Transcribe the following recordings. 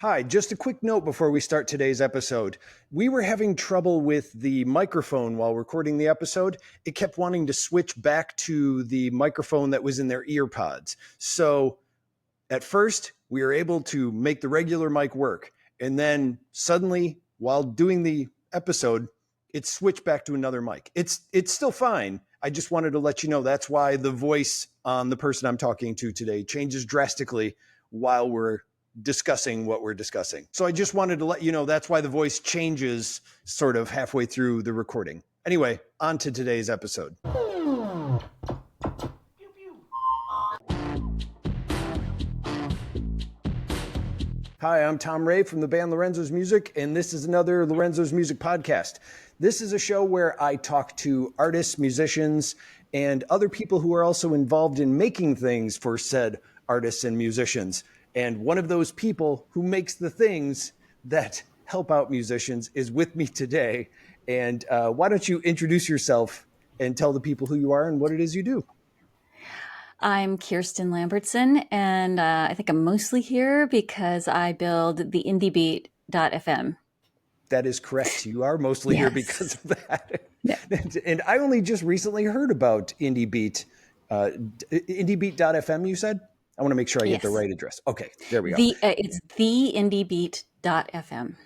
Hi, just a quick note before we start today's episode. We were having trouble with the microphone while recording the episode. It kept wanting to switch back to the microphone that was in their ear pods. So at first, we were able to make the regular mic work. And then suddenly, while doing the episode, it switched back to another mic. It's still fine. I just wanted to let you know that's why the voice on the person I'm talking to today changes drastically while we're discussing what we're discussing. So I just wanted to let you know that's why the voice changes sort of halfway through the recording. Anyway, on to today's episode. Hi, I'm Tom Ray from the band Lorenzo's Music, and this is another Lorenzo's Music podcast. This is a show where I talk to artists, musicians, and other people who are also involved in making things for said artists and musicians. And one of those people who makes the things that help out musicians is with me today. And why don't you introduce yourself and tell the people who you are and what it is you do? I'm Kirsten Lambertsen, and I think I'm mostly here because I build the indiebeat.fm. That is correct. You are mostly here because of that. Yeah. And I only just recently heard about IndieBeat. Indiebeat.fm, you said? I want to make sure I get the right address. Okay, there we go. It's the indiebeat.fm.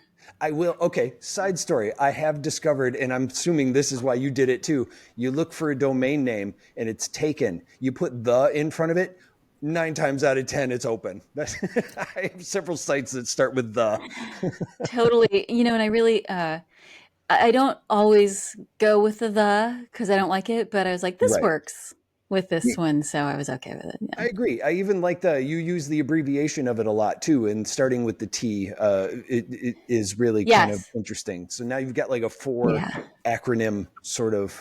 I will. Okay, side story. I have discovered, and I'm assuming this is why you did it too. You look for a domain name and it's taken. You put the in front of it. 9 times out of 10, it's open. I have several sites that start with the. Totally. And I really, I don't always go with the because I don't like it, but I was like, this works with this one, so I was okay with it. Yeah. I agree. I even like you use the abbreviation of it a lot too, and starting with the T, it is really kind of interesting. So now you've got like a 4 acronym sort of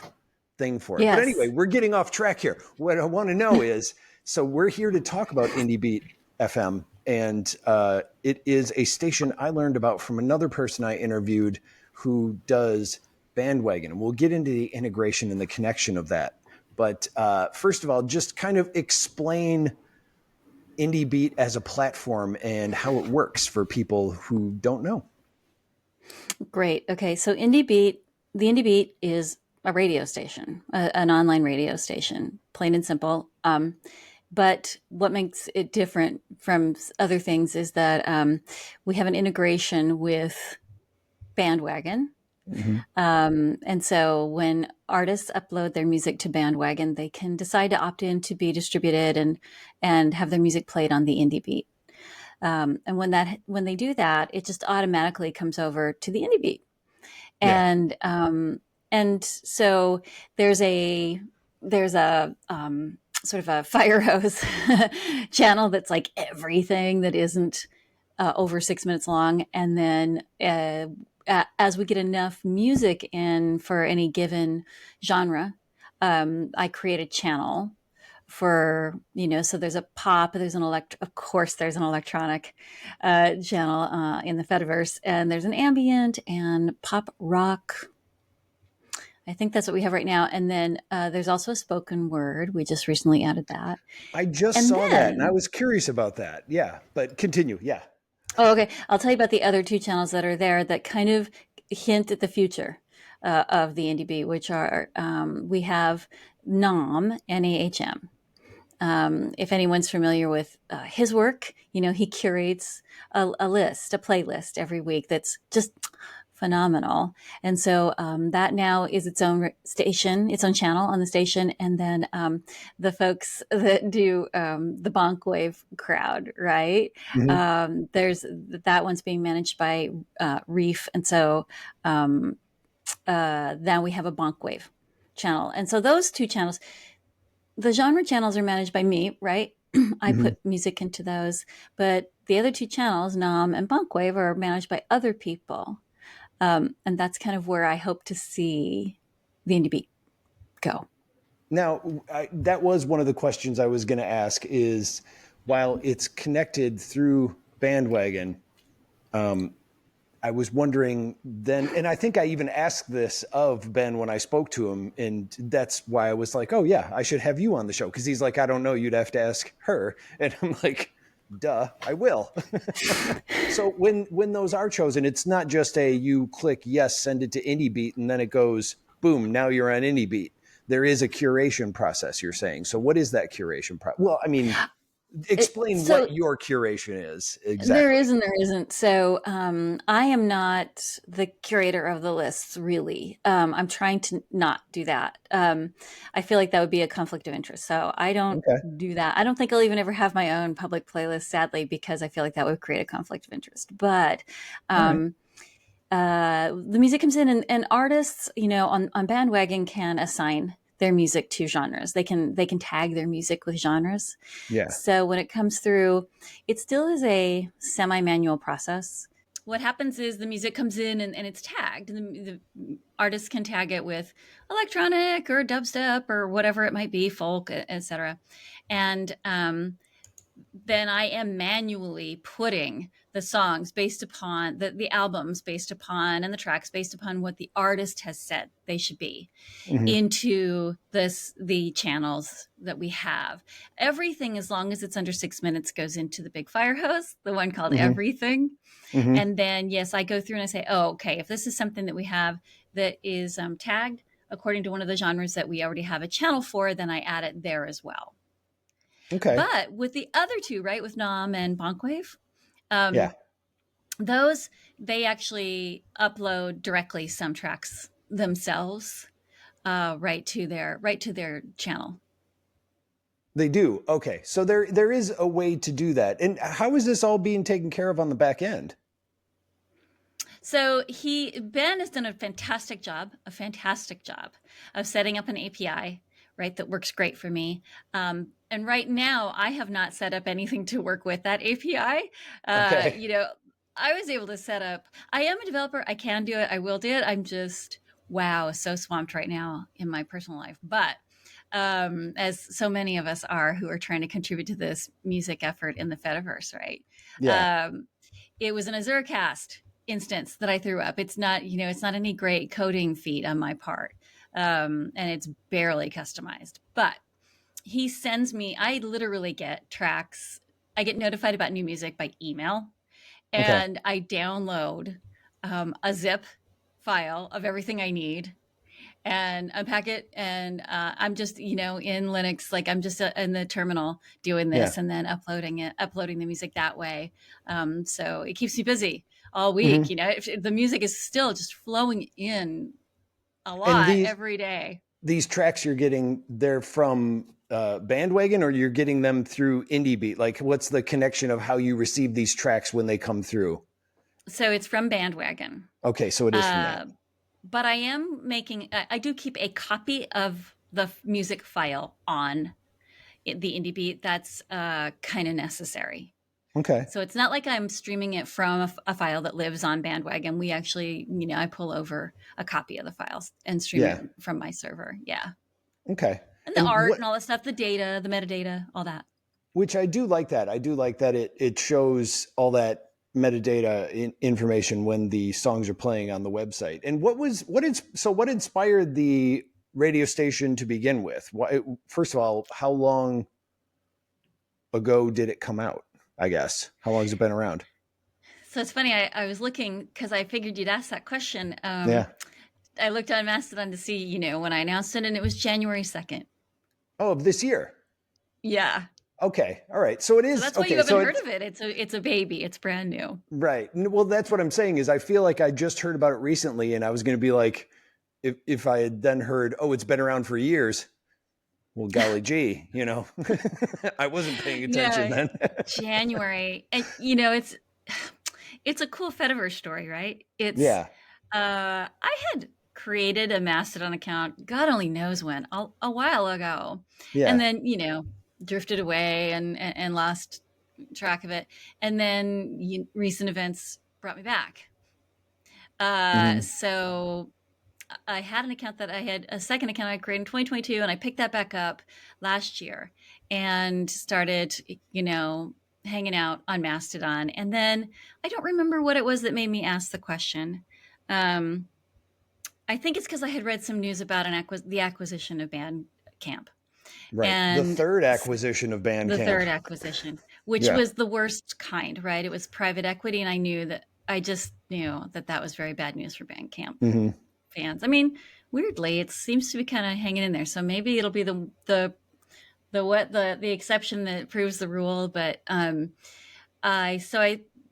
thing for it. But anyway, we're getting off track here. What I want to know is, so we're here to talk about IndieBeat FM, and it is a station I learned about from another person I interviewed who does Bandwagon, and we'll get into the integration and the connection of that. But first of all, just kind of explain IndieBeat as a platform and how it works for people who don't know. Great. Okay. So the IndieBeat is a radio station, an online radio station, plain and simple. But what makes it different from other things is that we have an integration with Bandwagon. Mm-hmm. And so when artists upload their music to Bandwagon, they can decide to opt in to be distributed and have their music played on the IndieBeat. And when they do that, it just automatically comes over to the IndieBeat. And so there's a sort of a fire hose channel that's like everything that isn't over 6 minutes long, and then as we get enough music in for any given genre, I create a channel for, so there's a pop, there's of course there's an electronic channel in the Fediverse, and there's an ambient and pop rock. I think that's what we have right now. And then there's also a spoken word. We just recently added that. I just saw that, and I was curious about that. Yeah, but continue. Yeah. Oh, okay. I'll tell you about the other 2 channels that are there that kind of hint at the future of the IndieBeat, which are, we have NAHM, N-A-H-M. If anyone's familiar with his work, he curates a playlist every week that's just phenomenal. And so that now is its own station, its own channel on the station. And then the folks that do the bonk wave crowd, right? Mm-hmm. There's that one's being managed by Reef. And so then we have a bonk wave channel. And so those 2 channels, the genre channels are managed by me, right? I put music into those. But the other 2 channels, NAHM and bonk wave, are managed by other people. And that's kind of where I hope to see the IndieBeat go. Now, that was one of the questions I was going to ask is, while it's connected through Bandwagon, I was wondering then, and I think I even asked this of Ben when I spoke to him, and that's why I was like, oh yeah, I should have you on the show. Because he's like, I don't know, you'd have to ask her. And I'm like, duh, I will. So when those are chosen, it's not just a you click yes, send it to IndieBeat, and then it goes boom. Now you're on IndieBeat. There is a curation process. You're saying. So what is that curation process? Well, I mean, explain what So your curation is there exactly. is and there isn't. So I am not the curator of the lists, really. I'm trying to not do that. I feel like that would be a conflict of interest. So I don't Okay. do that. I don't think I'll even ever have my own public playlist, sadly, because I feel like that would create a conflict of interest. But All right. um, the music comes in, and artists, on Bandwagon can assign their music to genres. They can tag their music with genres. Yeah. So when it comes through, it still is a semi-manual process. What happens is the music comes in, and it's tagged. The artists can tag it with electronic or dubstep or whatever it might be, folk, etc. And then I am manually putting the songs based upon the albums based upon and the tracks based upon what the artist has said they should be Mm-hmm. into the channels that we have. Everything, as long as it's under 6 minutes, goes into the big fire hose, the one called Mm-hmm. Everything. Mm-hmm. And then, yes, I go through and I say, oh, okay, if this is something that we have that is tagged according to one of the genres that we already have a channel for, then I add it there as well. Okay. But with the other two, right, with Nom and Bonkwave, Yeah. those, they actually upload directly some tracks themselves, right to their channel. They do. Okay. So there is a way to do that. And how is this all being taken care of on the back end? So Ben has done a fantastic job of setting up an API, right, that works great for me. And right now, I have not set up anything to work with that API. Okay. I was able to set up. I am a developer. I can do it. I will do it. I'm just so swamped right now in my personal life. But as so many of us are who are trying to contribute to this music effort in the Fediverse, right? Yeah. Um, it was an AzureCast instance that I threw up. It's not any great coding feat on my part. And it's barely customized, but he sends me, I literally get tracks. I get notified about new music by email, Okay. and I download a zip file of everything I need and unpack it. And I'm just, in Linux, like I'm just in the terminal doing Yeah. this and then uploading the music that way. So it keeps me busy all week. Mm-hmm. The music is still just flowing in a And lot every day. these tracks you're getting, they're from Bandwagon, or you're getting them through IndieBeat? Like, what's the connection of how you receive these tracks when they come through? So it's from Bandwagon. Okay, so it is from that. But I do keep a copy of the music file on the IndieBeat. That's kind of necessary. Okay. So it's not like I'm streaming it from a file that lives on Bandwagon. We actually, I pull over a copy of the files and stream Yeah. it from my server. Yeah. Okay. And the And art what, and all that stuff, the data, the metadata, all that. which I do like that. I do like that it shows all that metadata information when the songs are playing on the website. And what inspired the radio station to begin with? First of all, how long ago did it come out? I guess. How long has it been around? So it's funny. I was looking because I figured you'd ask that question. Yeah. I looked on Mastodon to see, when I announced it, and it was January 2nd. Oh, of this year. Yeah. Okay. All right. So it So is that's why you okay. haven't So heard it's of it. It's a baby. It's brand new. right. Well, that's what I'm saying is I feel like I just heard about it recently, and I was going to be like, if I had then heard, oh, it's been around for years. Well, golly gee, I wasn't paying attention No, then. January. And it's a cool Fediverse story, right? Yeah. I had created a Mastodon account, God only knows when, a while ago. And Yeah. then, drifted away and lost track of it. And then recent events brought me back. Hmm. So I had a second account I created in 2022, and I picked that back up last year and started, hanging out on Mastodon. And then I don't remember what it was that made me ask the question. I think it's because I had read some news about the acquisition of Bandcamp. Right. The And third acquisition of the Bandcamp. third acquisition, which Yeah. was the worst kind, right? It was private equity, and I just knew that that was very bad news for Bandcamp Hmm. fans. I mean, weirdly, it seems to be kind of hanging in there. So maybe it'll be the exception that proves the rule. But I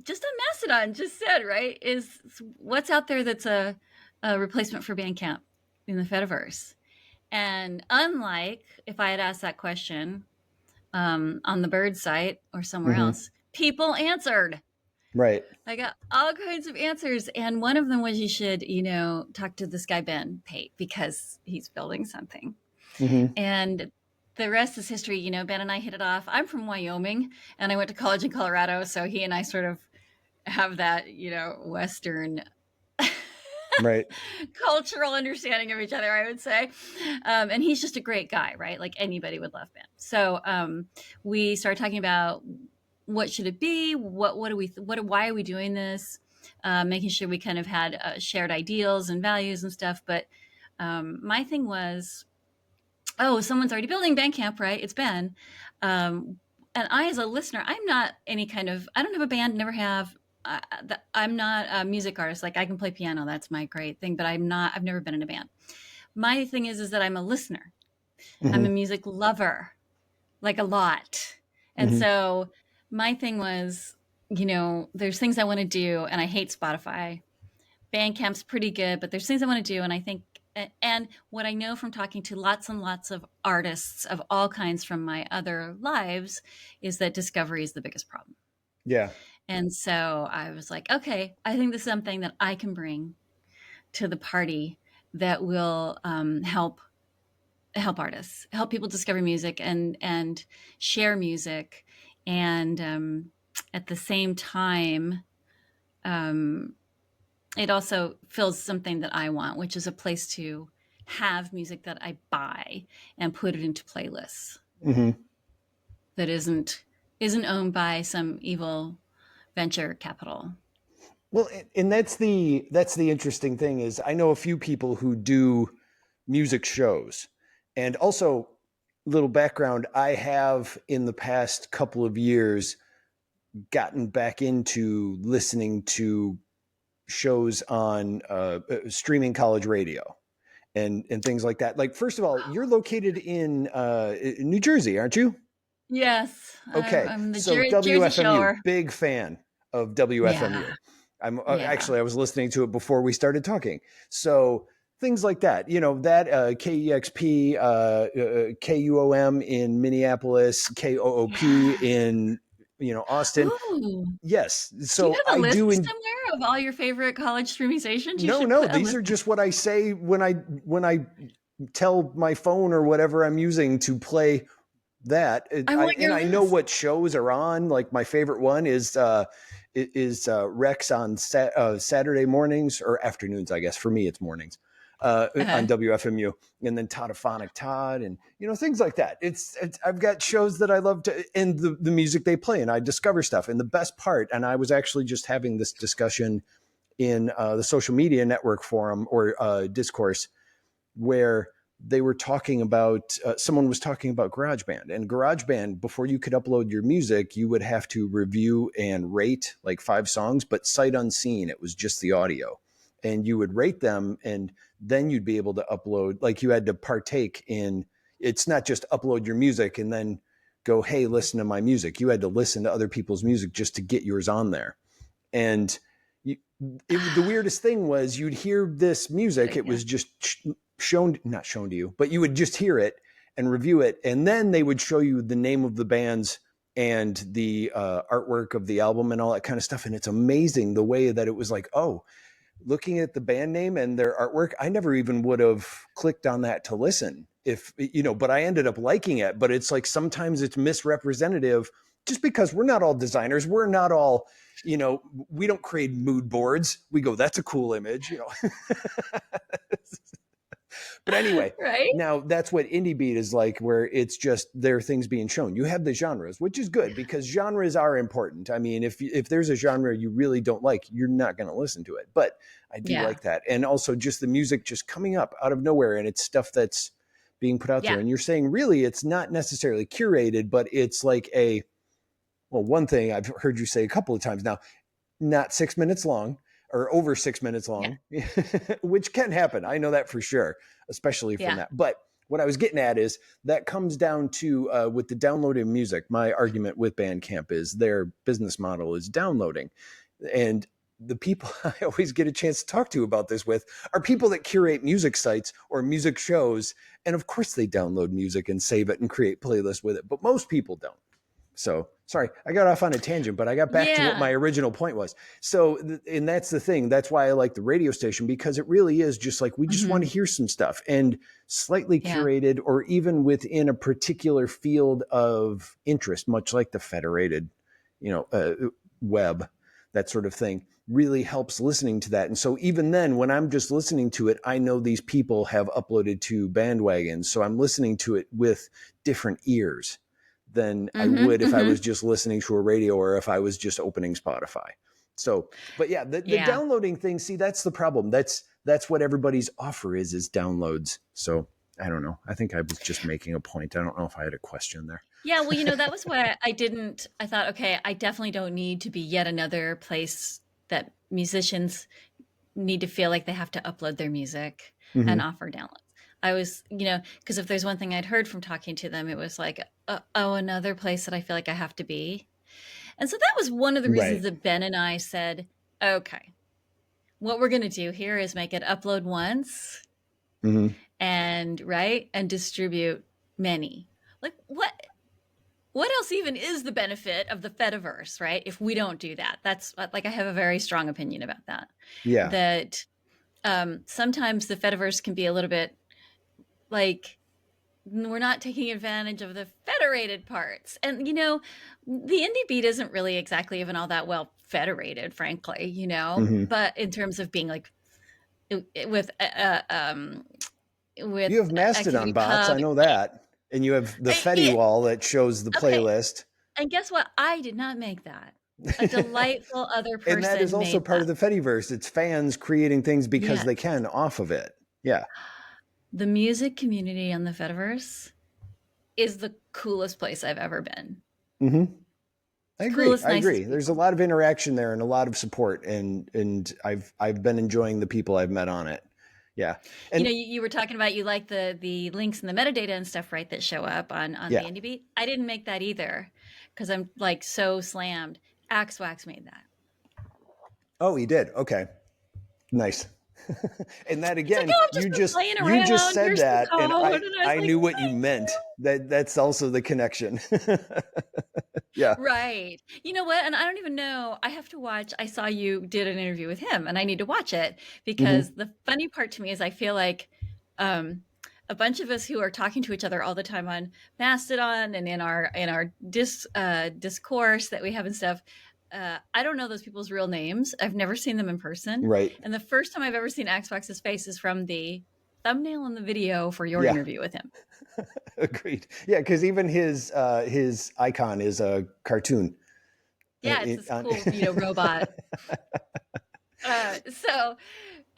just on Mastodon just said, right, is what's out there that's a replacement for Bandcamp in the Fediverse. And unlike if I had asked that question on the Bird site or somewhere Hmm. else, people answered. Right. I got all kinds of answers. And one of them was you should, talk to this guy, Ben Pate, because he's building something. Hmm. And the rest is history. Ben and I hit it off. I'm from Wyoming and I went to college in Colorado. So he and I sort of have that, Western Right. cultural understanding of each other, I would say. And he's just a great guy, right? Like anybody would love Ben. So we started talking about what should it be? Why are we doing this? Making sure we kind of had shared ideals and values and stuff. But my thing was, oh, someone's already building Bandcamp, right? It's Ben. And I, as a listener, I'm not I don't have a band, never have. I'm not a music artist. Like I can play piano. That's my great thing, but I've never been in a band. My thing is that I'm a listener. I'm a Hmm. music lover, like a lot. And Hmm. so my thing was, there's things I want to do and I hate Spotify. Bandcamp's pretty good, but there's things I want to do. And I think, and what I know from talking to lots and lots of artists of all kinds from my other lives is that discovery is the biggest problem. Yeah. And so I was like, okay, I think this is something that I can bring to the party that will help artists, help people discover music and share music, and at the same time, um, it also fills something that I want, which is a place to have music that I buy and put it into playlists Hmm. that isn't owned by some evil venture capital. Well, and that's the interesting thing is I know a few people who do music shows, and also little background. I have in the past couple of years gotten back into listening to shows on streaming college radio and things like that. Like, first of all, you're located in New Jersey, aren't you? Yes, Okay, I'm the so Jersey WFMU, Shore. big fan of Yeah, WFMU. I'm yeah. actually I was listening to it before we started talking. So things like that, that KEXP, KUOM in Minneapolis, KOOP Yeah. in Austin. Ooh. Yes, Do you so have a I list do. somewhere of all your favorite college streaming stations? You No, should no, put a these list. are just what I say when I tell my phone or whatever I'm using to play that. I I want and your I know list. what shows are on. Like my favorite one is Rex on Saturday mornings or afternoons. I guess for me it's mornings on Uh-huh. WFMU, and then Toddophonic Todd and things like that. It's I've got shows that I love to and the music they play, and I discover stuff. And the best part, and I was actually just having this discussion in the social media network forum or discourse where they were talking about someone was talking about GarageBand, and GarageBand, before you could upload your music, you would have to review and rate like 5 songs, but sight unseen, it was just the audio, and you would rate them, and then you'd be able to upload. Like, you had to partake in, it's not just upload your music and then go, hey, listen to my music. You had to listen to other people's music just to get yours on there. And the weirdest thing was you'd hear this music. It Yeah. was just not shown to you, but you would just hear it and review it. And then they would show you the name of the bands and the artwork of the album and all that kind of stuff. And it's amazing the way that it was like, oh, looking at the band name and their artwork, I never even would have clicked on that to listen but I ended up liking it. But it's like sometimes it's misrepresentative just because we're not all designers. We're not all, we don't create mood boards. We go, that's a cool image. But anyway, Right? now that's what indie beat is like, where it's just there are things being shown. You have the genres, which is good because genres are important. I mean, if there's a genre you really don't like, you're not going to listen to it. But I do Yeah. like that. And also just the music just coming up out of nowhere, and it's stuff that's being put out there. Yeah. And you're saying really it's not necessarily curated, but it's like Well, one thing I've heard you say a couple of times now, not 6 minutes long or over 6 minutes Yeah. long, which can happen. I know that for sure, especially from Yeah. that. But what I was getting at is that comes down to with the downloading music. My argument with Bandcamp is their business model is downloading. And the people I always get a chance to talk to about this with are people that curate music sites or music shows. And of course they download music and save it and create playlists with it, but most people don't. So sorry, I got off on a tangent, but I got back to what my Yeah. original point was. So, and that's the thing. That's why I like the radio station, because it really is just like, we just want to hear some stuff, and slightly Yeah. curated or even within a particular field of interest, much like the federated, web, that sort of thing really helps listening to that. And so even then, when I'm just listening to it, I know these people have uploaded to bandwagons. So I'm listening to it with different ears than I would if I was just listening to a radio or if I was just opening Spotify. So, but yeah, the downloading thing, see, that's the problem. That's what everybody's offer is downloads. So I don't know. I think I was just making a point. I don't know if I had a question there. Yeah, well, that was why I thought, okay, I definitely don't need to be yet another place that musicians need to feel like they have to upload their music and offer downloads. I was, because if there's one thing I'd heard from talking to them, it was like, another place that I feel like I have to be. And so that was one of the reasons that Ben and I said, okay, what we're going to do here is make it upload once and distribute many. Like what else even is the benefit of the Fediverse, right? If we don't do that, that's like, I have a very strong opinion about that. Yeah. That sometimes the Fediverse can be a little bit like, we're not taking advantage of the federated parts. And, the indie beat isn't really exactly even all that well federated, frankly, but in terms of being like with you have Mastodon bots. I know that. And you have the Fedi wall that shows the playlist. And guess what? I did not make that. A delightful other person. And that is also part of the Fediverse. It's fans creating things because they can off of it. Yeah. The music community on the Fediverse is the coolest place I've ever been. I agree. There's a lot of interaction there and a lot of support, and I've been enjoying the people I've met on it. Yeah. And you were talking about, you like the links and the metadata and stuff, right, that show up on the Indie Beat. I didn't make that either because I'm like so slammed. Axwax made that. Oh, he did. Okay. Nice. And that again, like, you just said that, and I knew what you meant. That's also the connection. Yeah. Right. You know what? And I don't even know. I have to watch. I saw you did an interview with him, and I need to watch it because the funny part to me is I feel like a bunch of us who are talking to each other all the time on Mastodon and in our discourse that we have and stuff. I don't know those people's real names. I've never seen them in person. Right. And the first time I've ever seen Axwax's face is from the thumbnail in the video for your interview with him. Agreed. Yeah, because even his icon is a cartoon. Yeah, it's this cool, robot.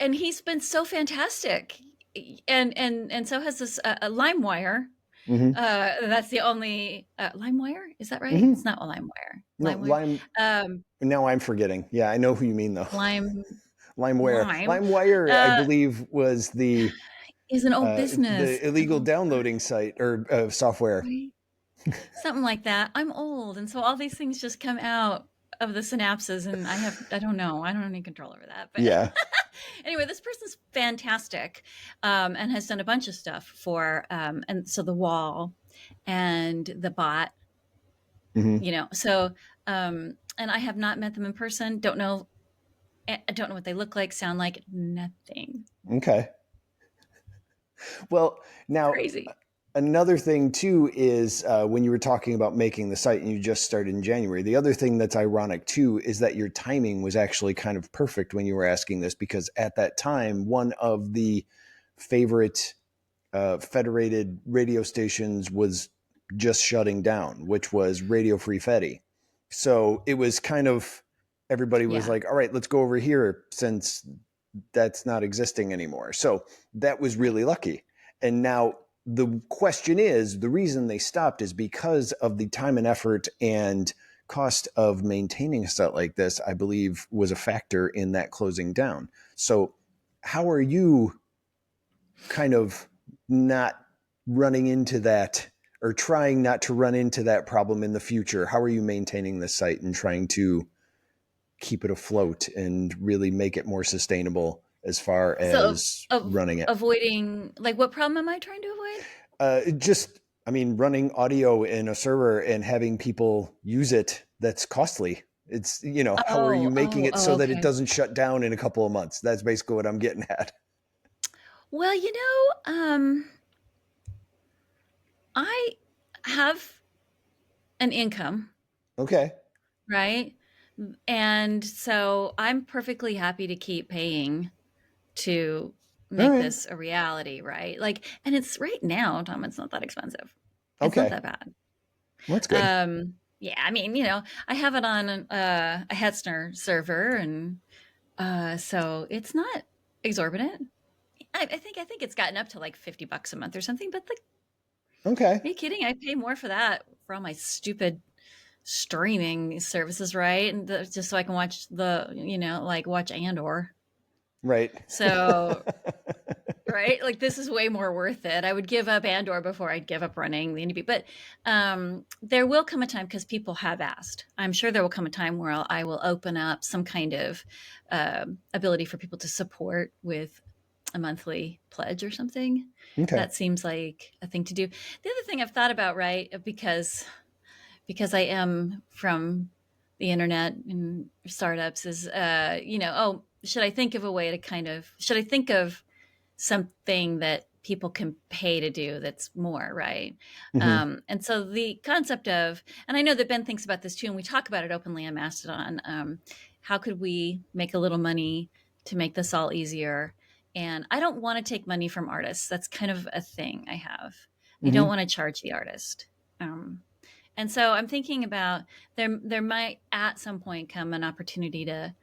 And he's been so fantastic, and so has this LimeWire. That's the only LimeWire. Is that right? It's not a LimeWire. Now I'm forgetting. Yeah, I know who you mean though. LimeWire. LimeWire, I believe, was is an old business. The illegal downloading site or software. Right? Something like that. I'm old, and so all these things just come out of the synapses, and I don't know. I don't have any control over that. But yeah. Anyway, this person's fantastic, and has done a bunch of stuff for, and so the wall and the bot, so, and I have not met them in person. I don't know what they look like, sound like, nothing. Okay. Well, now crazy. Another thing too is when you were talking about making the site and you just started in January, the other thing that's ironic too is that your timing was actually kind of perfect when you were asking this, because at that time, one of the favorite federated radio stations was just shutting down, which was Radio Free Fedi. So it was kind of, everybody was like, all right, let's go over here since that's not existing anymore. So that was really lucky. And now the question is, the reason they stopped is because of the time and effort and cost of maintaining a site like this, I believe, was a factor in that closing down. So how are you kind of not running into that, or trying not to run into that problem in the future? How are you maintaining the site and trying to keep it afloat and really make it more sustainable as far So, as running it? avoiding, like, what problem am I trying to avoid? Just, I mean, running audio in a server and having people use it, that's costly. It's, how are you making it so that it Okay. doesn't shut down in a couple of months? That's basically what I'm getting at. Well, I have an income, Okay. right? And so I'm perfectly happy to keep paying to All make right. this a reality, right? Like, and it's right now, Tom, it's not that expensive. It's not Okay. that bad. Well, that's good. Yeah, I mean, I have it on a Hetzner server, and so it's not exorbitant. I think it's gotten up to like $50 a month or something, but like, Okay. are you kidding? I pay more for that for all my stupid streaming services, right? And just so I can watch like watch Andor. Right. So, right, like this is way more worth it. I would give up Andor before I'd give up running the NDB. But there will come a time, because people have asked. I'm sure there will come a time where I will open up some kind of ability for people to support with a monthly pledge or something. Okay. That seems like a thing to do. The other thing I've thought about, right, because I am from the internet and startups, is should I think of a way to should I think of something that people can pay to do that's more, right? Mm-hmm. And so the concept of, and I know that Ben thinks about this too, and we talk about it openly on Mastodon. How could we make a little money to make this all easier? And I don't want to take money from artists. That's kind of a thing I have. I don't Mm-hmm. want to charge the artist. And so I'm thinking about, there might at some point come an opportunity to,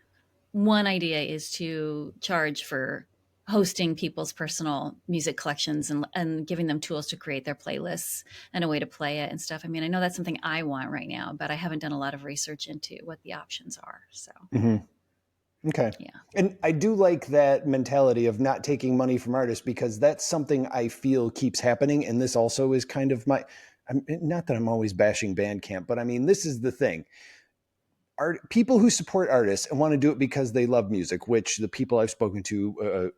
one idea is to charge for hosting people's personal music collections, and giving them tools to create their playlists and a way to play it and stuff. I mean, I know that's something I want right now, but I haven't done a lot of research into what the options are. So, Mm-hmm. Okay. yeah. And I do like that mentality of not taking money from artists, because that's something I feel keeps happening. And this also is kind of not that I'm always bashing Bandcamp, but I mean, this is the thing. People who support artists and want to do it because they love music, which the people I've spoken to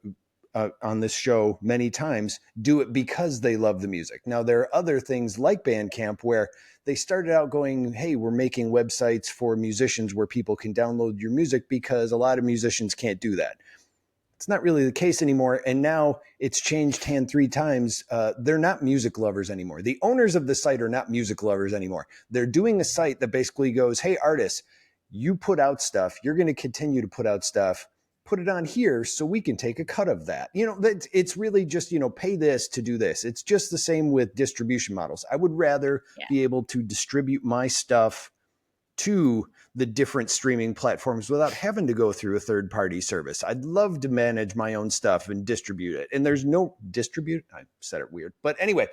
on this show many times do it because they love the music. Now, there are other things like Bandcamp where they started out going, hey, we're making websites for musicians where people can download your music, because a lot of musicians can't do that. It's not really the case anymore. And now it's changed hand 3 times. They're not music lovers anymore. The owners of the site are not music lovers anymore. They're doing a site that basically goes, hey, artists, you put out stuff. You're going to continue to put out stuff. Put it on here so we can take a cut of that. It's really just, pay this to do this. It's just the same with distribution models. I would rather Yeah. be able to distribute my stuff to the different streaming platforms without having to go through a third-party service. I'd love to manage my own stuff and distribute it. And there's no I said it weird. But anyway,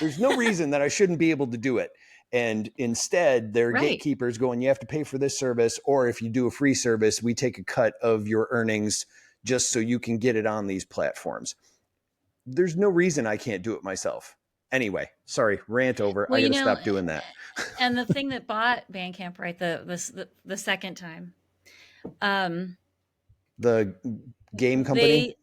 there's no reason that I shouldn't be able to do it. And instead, there are Right. gatekeepers going, you have to pay for this service, or if you do a free service, we take a cut of your earnings just so you can get it on these platforms. There's no reason I can't do it myself. Anyway, sorry, rant over. Well, I got to stop doing that. and the thing that bought Bandcamp, right, the second time, um, The game company? they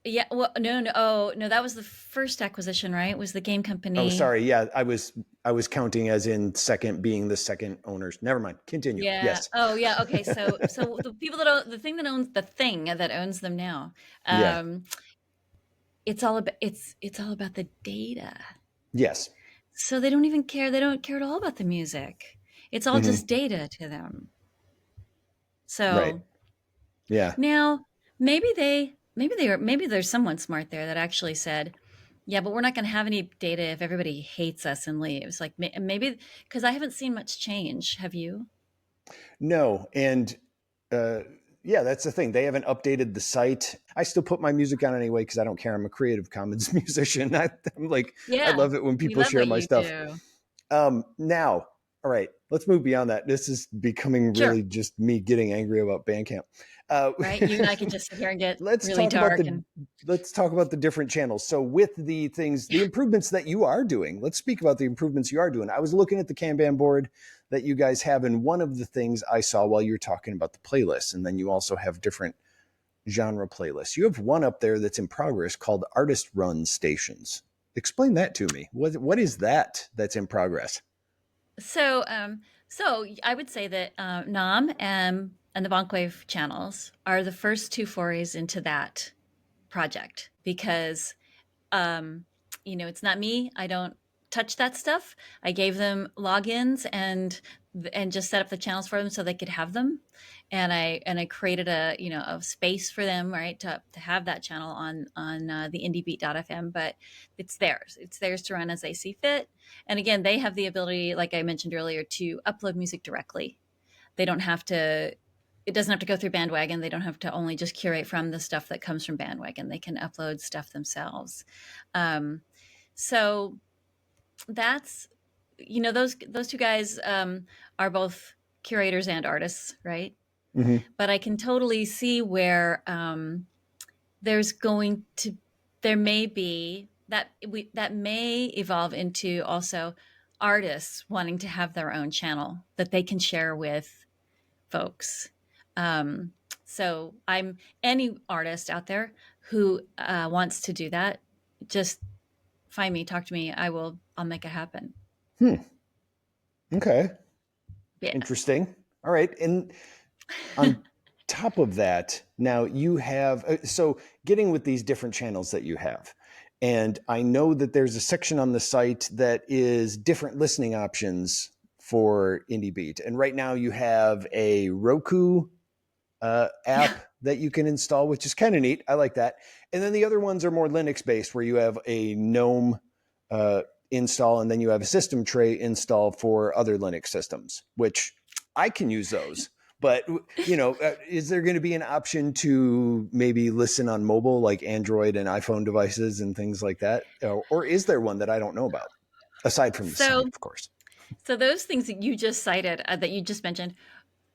yeah, well, no, oh no, that was the first acquisition, right? Was the game Oh, company. sorry. Yeah, I was counting as in second being the second owners. Never mind. Continue. Yeah. Yes. Oh, yeah. Okay. So the people that own the thing that owns them now, Yeah. um, it's all about the data. Yes. So they don't even care. They don't care at all about the music. It's all Hmm. just data to them. Right. So Yeah. now maybe there's someone smart there that actually said, yeah, but we're not going to have any data if everybody hates us and leaves. Like, maybe, because I haven't seen much change. Have you? No. And uh, yeah, that's the thing. They haven't updated the site. I still put my music on anyway because I don't care. I'm a Creative Commons musician. I'm like, I Yeah, love it when we people love share what my you stuff. do. Now, All right, let's move beyond that. This is becoming Sure. really just me getting angry about Bandcamp. Right. You and I could just sit here and get let's really talk about dark the and let's talk about the different channels. So with the things, the improvements that you are doing, let's speak about the improvements you are doing. I was looking at the Kanban board that you guys have, and one of the things I saw while you were talking about the playlists, and then you also have different genre playlists. You have one up there that's in progress called artist run stations. Explain that to me. What is that that's in progress? so so I would say that Nam and the Bonkwave channels are the first two forays into that project because it's not me. I don't touch that stuff. I gave them logins and just set up the channels for them so they could have them. And I created a space for them, right, to have that channel on the indiebeat.fm, but it's theirs. It's theirs to run as they see fit. And again, they have the ability, like I mentioned earlier, to upload music directly. They don't have to it doesn't have to go through Bandwagon. They don't have to only just curate from the stuff that comes from Bandwagon. They can upload stuff themselves. So that's those two guys are both curators and artists, right? Mm-hmm. But I can totally see where there's going to there may be that may evolve into also artists wanting to have their own channel that they can share with folks. Um, so I'm any artist out there who wants to do that. Just find me, talk to me. I'll make it happen. Okay. Yeah. Interesting. All right. And on top of that, now you have, so getting with these different channels that you have, and I know that there's a section on the site that is different listening options for Indie Beat. And right now you have a Roku app Yeah. that you can install, which is kind of neat. I like that. And then the other ones are more Linux based, where you have a GNOME install, and then you have a system tray install for other Linux systems, which I can use those. But is there going to be an option to maybe listen on mobile, like Android and iPhone devices and things like that, or is there one that I don't know about, aside from the site, So of course? so those things that you just cited, that you just mentioned,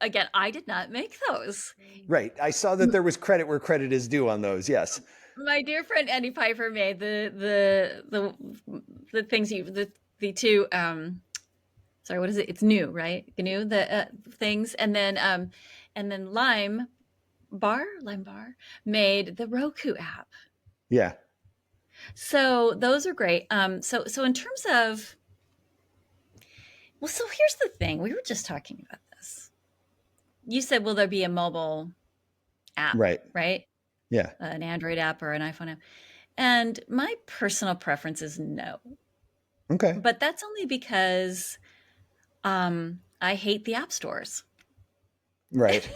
again, I did not make those. Right. I saw that there was credit where credit is due on those. Yes. My dear friend Andy Piper made the things the two sorry, what is it? It's new, right? GNU, the things, and then Lime Bar made the Roku app. Yeah. So those are great. So in terms of, well, so here's the thing. We were just talking about this. You said, will there be a mobile app, Right. right? Yeah. An Android app or an iPhone app. And my personal preference is no. Okay. But that's only because I hate the app stores. Right.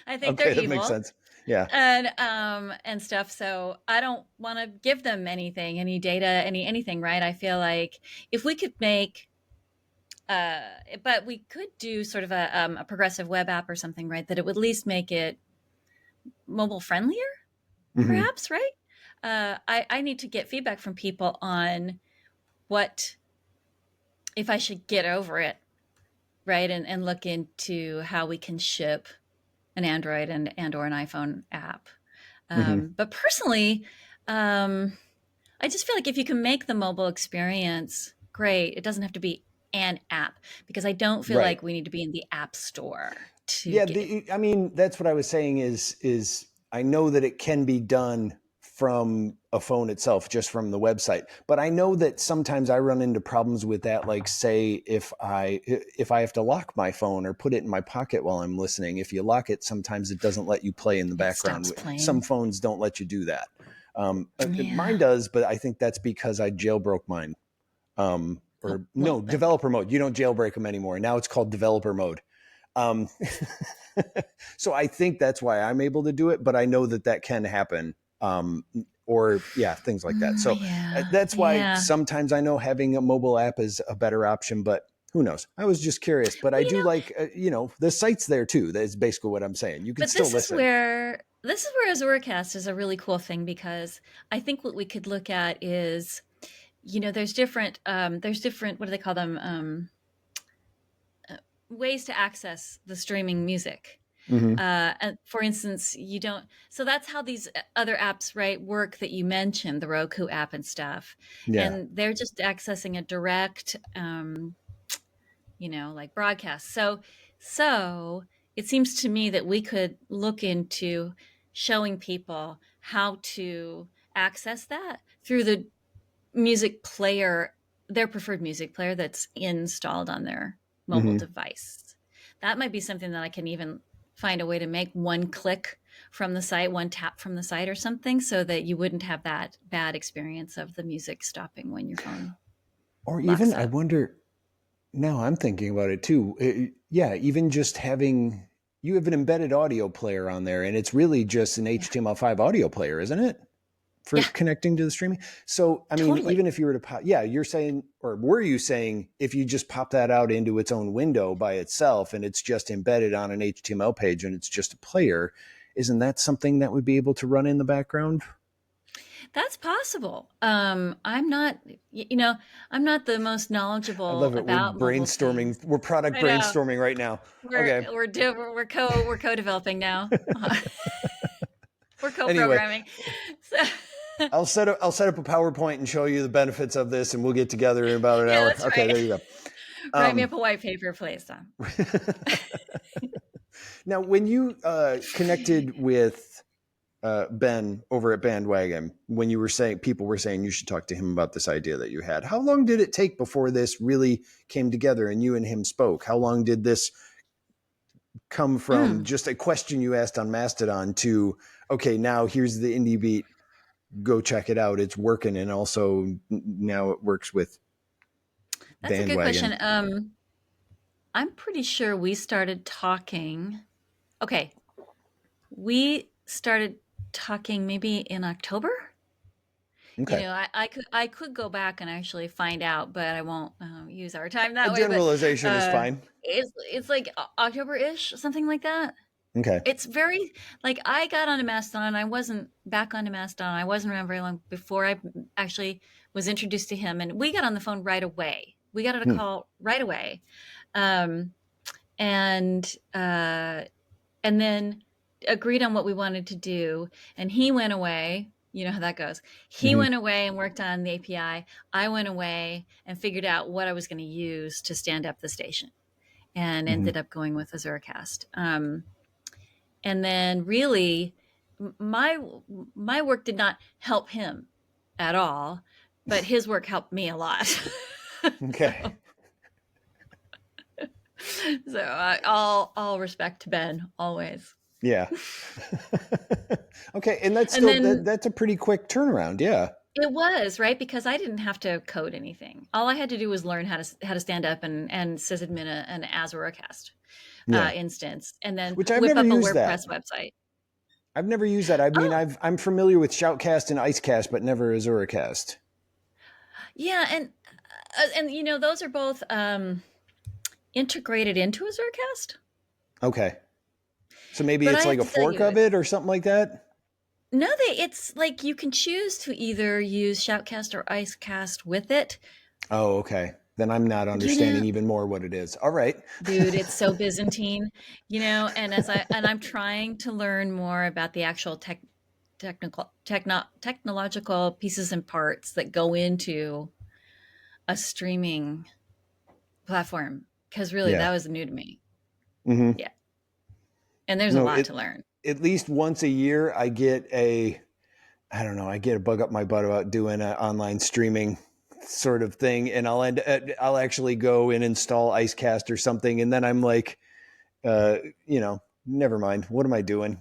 I think they're Okay, that makes evil sense. Yeah. and stuff. So I don't want to give them anything, any data, anything, right? I feel like if we could make but we could do sort of a progressive web app or something, right? That it would at least make it mobile friendlier, Mm-hmm. perhaps, right? I need to get feedback from people on what if I should get over it, right? And look into how we can ship an Android and or an iPhone app. Mm-hmm. But personally, I just feel like if you can make the mobile experience great, it doesn't have to be an app because I don't feel Right. like we need to be in the app store to Yeah. get. I mean, that's what I was saying is I know that it can be done from a phone itself, just from the website. But I know that sometimes I run into problems with that. Like, say, if I have to lock my phone or put it in my pocket while I'm listening, if you lock it, sometimes it doesn't let you play in the It background. stops Some playing. phones don't let you do that. Mine Yeah. does, but I think that's because I jailbroke mine. Oh, Or well, no, then. developer mode. You don't jailbreak them anymore. Now it's called developer mode. Um, so I think that's why I'm able to do it, but I know that can happen. Or yeah, things like that. So Yeah. that's why Yeah. sometimes I know having a mobile app is a better option, but who knows? I was just curious, but Well, I do like, the site's there too. That's basically what I'm saying. You can but still listen. this is where Azuracast is a really cool thing because I think what we could look at is there's different, what do they call them? Ways to access the streaming music. Mm-hmm. And for instance, so that's how these other apps, right, work that you mentioned, the Roku app and stuff. Yeah. And they're just accessing a direct, like broadcast. So it seems to me that we could look into showing people how to access that through the music player, their preferred music player that's installed on their mobile Mm-hmm. device. That might be something that I can even find a way to make one click from the site, one tap from the site or something, so that you wouldn't have that bad experience of the music stopping when your phone Or even, locks I up. wonder, now I'm thinking about it too. Yeah, even just having, you have an embedded audio player on there, and it's really just an Yeah. HTML5 audio player, isn't it? For Yeah, connecting to the streaming. So, I mean, totally. even if you were to pop, yeah, you're saying, or were you saying, if you just pop that out into its own window by itself and it's just embedded on an HTML page and it's just a player, isn't that something that would be able to run in the background? That's possible. I'm not, I'm not the most I knowledgeable love it. We're about mobile brainstorming. things. We're product I know. brainstorming right now. We're Okay. we're do, we're co-developing now. We're Anyway, co-programming. So I'll set up a PowerPoint and show you the benefits of this, and we'll get together in about an yeah, hour. that's Okay, right. there you go. Write me up a white paper, please, Tom. Now, when you connected with Ben over at Bandwagon, when you were saying, people were saying you should talk to him about this idea that you had, how long did it take before this really came together and you and him spoke? How long did this come from Mm. just a question you asked on Mastodon to, okay, now here's the indie beat, go check it out, it's working, and also now it works with That's a good Bandwagon? question. I'm pretty sure we started talking. Okay, we started talking maybe in October. Okay. I could go back and actually find out, but I won't use our time A that way. But generalization is uh, fine. it's like October-ish, something like that. Okay. It's very like I got onto Mastodon. I wasn't back onto Mastodon. I wasn't around very long before I actually was introduced to him, and we got on the phone right away. We got a Hmm. call right away, um, and and then agreed on what we wanted to do. And he went away. You know how that goes. He Mm-hmm. went away and worked on the API. I went away and figured out what I was going to use to stand up the station, and Mm-hmm. ended up going with Azuracast. And then really, my my work did not help him at all, but his work helped me a lot. Okay. So all respect to Ben always. Yeah. Okay, and that's And still then that's a pretty quick turnaround. Yeah. it was right because I didn't have to code anything. All I had to do was learn how to stand up and sysadmin an Azuracast Yeah. instance, and then Which I've whip never up a used that. WordPress website. I've never used that. I mean, Oh, I'm familiar with Shoutcast and Icecast, but never Azuracast. yeah, and those are both integrated into Azuracast. Okay. So maybe But I it's like have a to tell fork you, of it or something like that. no, it's like you can choose to either use Shoutcast or Icecast with it. Oh, okay. Then I'm not You understanding know, even more what it is. All right. dude, it's so Byzantine, and I'm trying to learn more about the actual technological pieces and parts that go into a streaming platform because really Yeah. that was new to me. Mm-hmm. Yeah, and there's a No, lot it to learn. at least once a year I get I don't know, I get a bug up my butt about doing an online streaming sort of thing, and I'll actually go and install Icecast or something, and then I'm like, uh, never mind. What am I doing?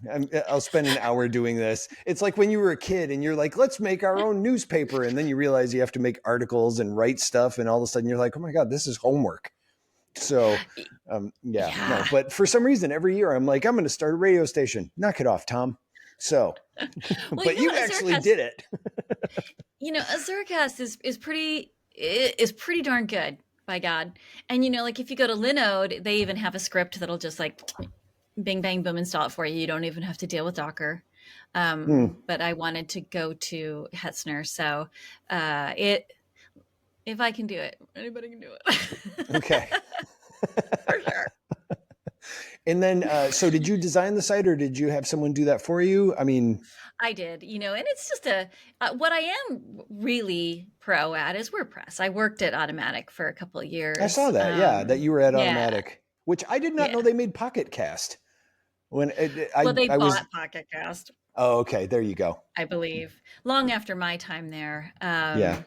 I'll spend an hour doing this. It's like when you were a kid and you're like, let's make our own newspaper, and then you realize you have to make articles and write stuff, and all of a sudden you're like, oh my god, this is homework. So, yeah, no, Yeah. but for some reason, every year I'm like, I'm going to start a radio station. Knock it off, Tom. So, Well, but you actually did it. Azuracast is pretty darn good, by God. And like if you go to Linode, they even have a script that'll just like bing bang boom install it for you. You don't even have to deal with Docker. Hmm. But I wanted to go to Hetzner, so it If I can do it, anybody can do it. Okay. For sure. And then, so did you design the site or did you have someone do that for you? I mean, I did, and it's just what I am really pro at is WordPress. I worked at Automatic for a couple of I years. saw that. Yeah, that you were at Yeah, Automatic, which I did not know yeah. they made Pocket Cast. When Well, they I was, bought Pocket Cast, oh, okay, there you go. I believe, long after my time there. Yeah,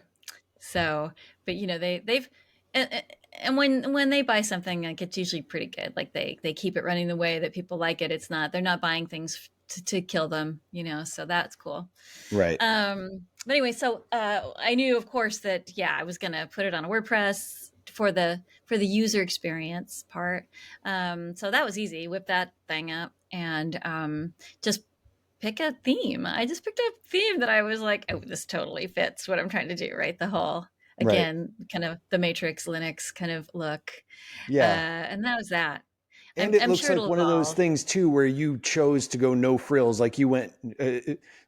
So, but they've and when they buy something, like it's usually pretty good. Like they keep it running the way that people like it. They're not buying things to kill them, so that's cool. right, But anyway, so I knew, of course, that I was gonna put it on a WordPress for the user experience part. So that was easy. Whip that thing up and just pick a theme. I just picked a theme that I was like, oh, this totally fits what I'm trying to do, right? The whole, right. again, kind of the Matrix Linux kind of look. Yeah. And that was that. And it I'm looks sure like it'll one of those evolve. things too, where you chose to go no frills. Like you went,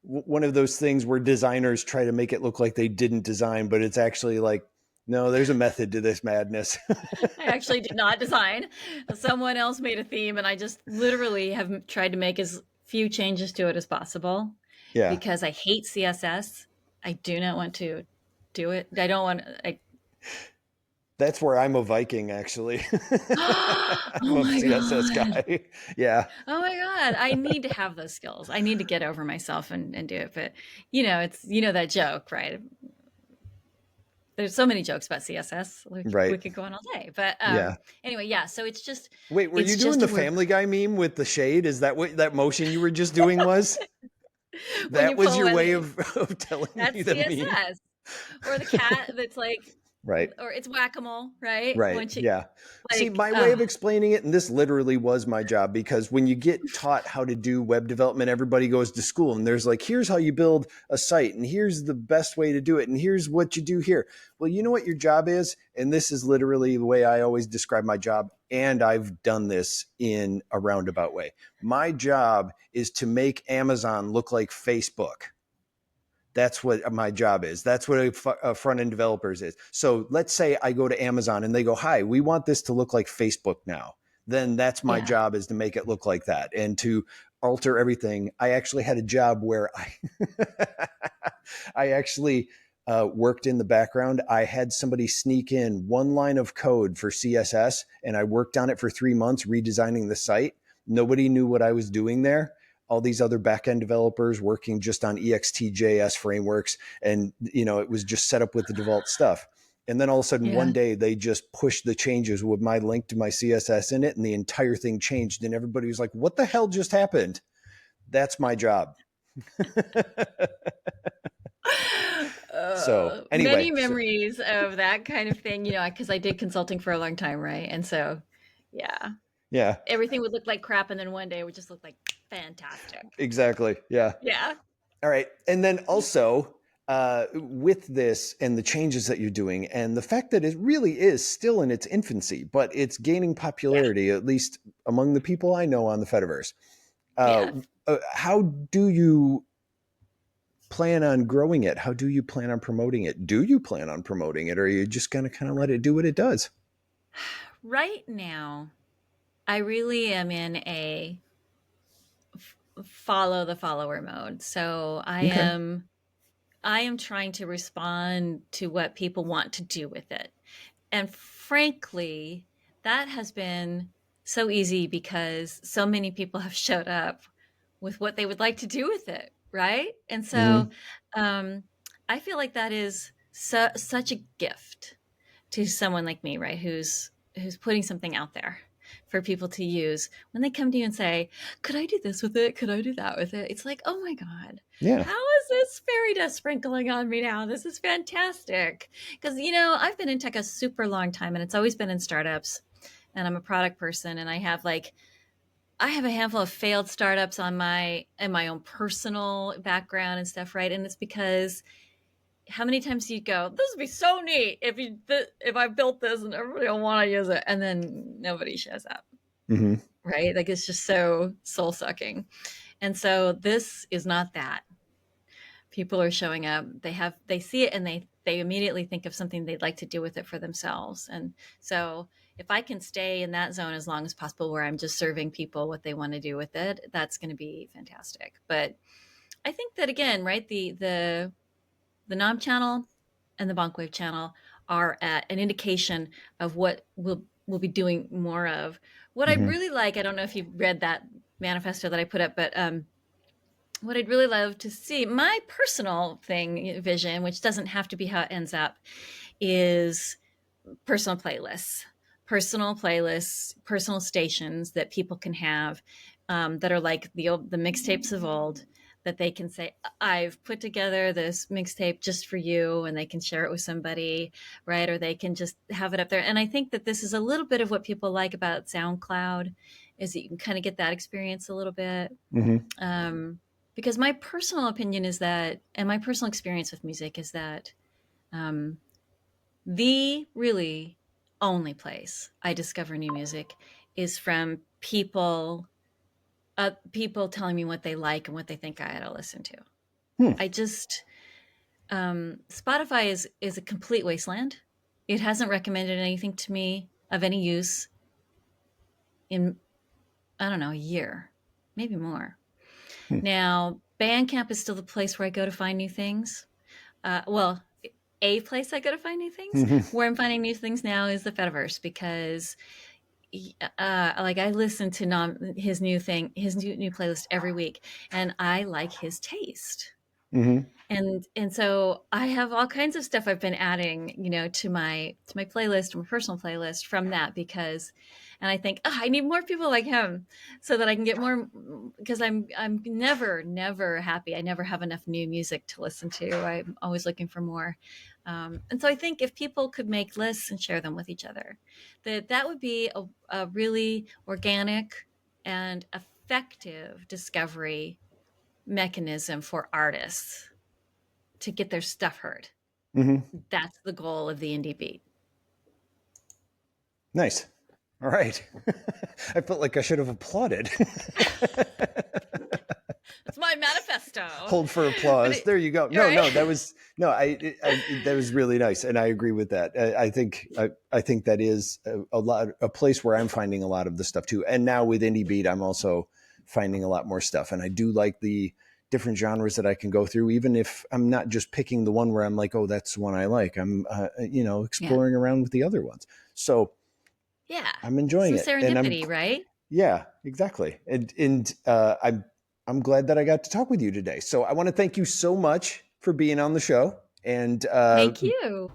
one of those things where designers try to make it look like they didn't design, but it's actually like, no, there's a method to this madness. I actually did not design. Someone else made a theme, and I just literally have tried to make as few changes to it as possible Yeah. because I hate CSS. I do not want to do it. I don't want. That's where I'm a Viking, actually. I'm Oh a my CSS god. guy. Yeah. Oh my god. I need to have those skills. I need to get over myself and do it. But it's that joke, right? There's so many jokes about CSS. We Right. could go on all day. But Yeah. anyway, yeah. So Wait, were you it's doing just the a word. Family Guy meme with the shade? Is that what that motion you were just doing was? When That you was pull your way away, of telling me that's the meme? CSS. Or the cat that's like, Right. or it's whack-a-mole, right? Right. When she Yeah. See, like, my way of explaining it, and this literally was my job, because when you get taught how to do web development, everybody goes to school and there's like, here's how you build a site, and here's the best way to do it, and here's what you do here. Well, you know what your job is? And this is literally the way I always describe my job. And I've done this in a roundabout way. My job is to make Amazon look like Facebook. That's what my job is. That's what a front end developers is. So let's say I go to Amazon and they go, hi, we want this to look like Facebook now. Then that's my yeah, job, is to make it look like that and to alter everything. I actually had a job where I actually worked in the background. I had somebody sneak in one line of code for CSS, and I worked on it for 3 months, redesigning the site. Nobody knew what I was doing there. All these other backend developers working just on EXTJS frameworks. And, it was just set up with the default stuff. And then all of a sudden, yeah. one day, they just pushed the changes with my link to my CSS in it, and the entire thing changed. And everybody was like, what the hell just happened? That's my job. So Many anyway, memories of that kind of thing, because I did consulting for a long time, right? And so, yeah, yeah, everything would look like crap, and then one day it would just look like fantastic. exactly. Yeah. Yeah, All right. And then also, with this and the changes that you're doing, and the fact that it really is still in its infancy, but it's gaining yeah, popularity, at least among the people I know on the Fediverse. Uh, yeah. how do you plan on growing it? How do you plan on promoting it? Do you plan on promoting it, or are you just going to kind of let it do what it does? Right now, I really am in a follow the follower mode. So Okay. I am trying to respond to what people want to do with it. And frankly, that has been so easy because so many people have showed up with what they would like to do with it, right? And so Mm-hmm. um, I feel like that is such a gift to someone like me, right? Who's putting something out there for people to use. When they come to you and say, could I do this with it? Could I do that with it? It's like, oh my God, Yeah. how is this fairy dust sprinkling on me now? This is fantastic. Because, I've been in tech a super long time, and it's always been in startups, and I'm a product person, and I have a handful of failed startups in my own personal background and stuff, right? And it's because how many times do you go, this would be so neat if I built this and everybody will want to use it, and then nobody shows up, Mm-hmm. right? Like, it's just so soul sucking. And so this is not that. People are showing up, they see it, and they they immediately think of something they'd like to do with it for themselves. And so if I can stay in that zone as long as possible, where I'm just serving people what they want to do with it, that's going to be fantastic. But I think that, again, right, the nom channel and the bonk wave channel are an indication of what we'll be doing more of. What I'd really like, I don't know if you've read that manifesto that I put up, but what I'd really love to see, my personal vision, which doesn't have to be how it ends up, is personal playlists, personal stations that people can have, that are like the mixtapes of old, that they can say, I've put together this mixtape just for you, and they can share it with somebody, right? Or they can just have it up there. And I think that this is a little bit of what people like about SoundCloud, is that you can kind of get that experience a little bit. Because my personal opinion is that, and my personal experience with music is that, the really only place I discover new music is from people telling me what they like and what they think I ought to listen to. I just, Spotify is a complete wasteland. It hasn't recommended anything to me of any use in, I don't know, a year, maybe more. Now, Bandcamp is still the place where I go to find new things. Well, a place I go to find new things. Where I'm finding new things now is the Fediverse, because like, I listen to his new playlist every week, and I like his taste. And so I have all kinds of stuff I've been adding, to my playlist, my personal playlist, from that, because, and I think, I need more people like him, so that I can get more, because I'm never happy. I never have enough new music to listen to. I'm always looking for more. And so I think if people could make lists and share them with each other, that would be a really organic and effective discovery mechanism for artists to get their stuff heard. That's the goal of the Indie Beat. Nice. All right. I felt like I should have applauded. That's my manifesto. Hold for applause. There you go. No, that was that was really nice, and I agree with that. I think that is a place where I'm finding a lot of the stuff too. And now with Indie Beat, I'm also finding a lot more stuff, and I do like the different genres that I can go through, even if I'm not just picking the one where I'm like, oh, that's the one I like. I'm exploring around with the other ones. So yeah, I'm enjoying it. Serendipity, right? Yeah, exactly. And I'm glad that I got to talk with you today. So I want to thank you so much for being on the show. And thank you.